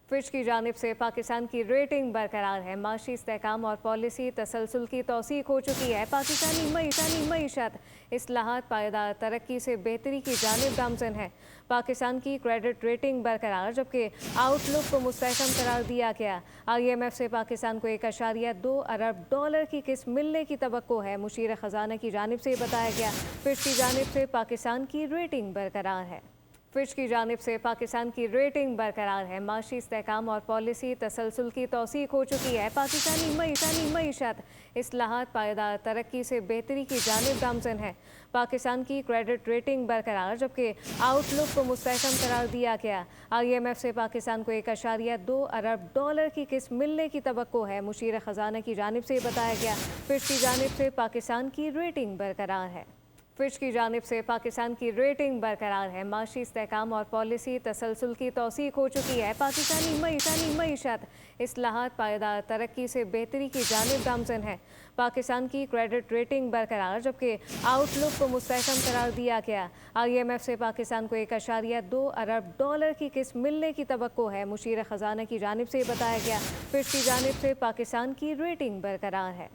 Fitch की जानिब से पाकिस्तान की रेटिंग बरकरार है। माशी इस्तेहकाम और पॉलिसी तसलसल की तौसीक हो चुकी है। पाकिस्तानी मईशत इस्लाहात पायदार तरक्की से बेहतरी की जानिब गामजन है। पाकिस्तान की क्रेडिट रेटिंग बरकरार, जबकि आउटलुक को मुस्तहकम करार दिया गया। IMF से पाकिस्तान को $1.2 अरब की किस्त मिलने की तवक्को है। मुशीर खजाना की जानिब से बताया गया। फिच की जानिब से पाकिस्तान की रेटिंग बरकरार है। फिच की जानिब से पाकिस्तान की रेटिंग बरकरार है। माशी इस्तेहकाम और पॉलिसी तसलसल की तौसीक हो चुकी है। पाकिस्तानी मईशत इस्लाहात पायदार तरक्की से बेहतरी की जानिब गामजन है। पाकिस्तान की क्रेडिट रेटिंग बरकरार, जबकि आउटलुक को मुस्तहकम करार दिया गया। IMF से पाकिस्तान को $1.2 अरब की किस्त मिलने की तवक्को है। मुशीर खजाना की जानिब से बताया गया। फिच की जानिब से पाकिस्तान की रेटिंग बरकरार है। फिच की जानिब से पाकिस्तान की रेटिंग बरकरार है। माशी इस्तेहकाम और पॉलिसी तसलसल की तौसीक हो चुकी है। पाकिस्तानी मईशत इस्लाहात पायदार तरक्की से बेहतरी की जानिब गामजन है। पाकिस्तान की क्रेडिट रेटिंग बरकरार, जबकि आउटलुक को मुस्तहकम करार दिया गया। IMF से पाकिस्तान को $1.2 अरब की किस्त मिलने की तवक्को है। मुशीर खजाना की जानिब से बताया गया। फिच की जानिब से पाकिस्तान की रेटिंग बरकरार है।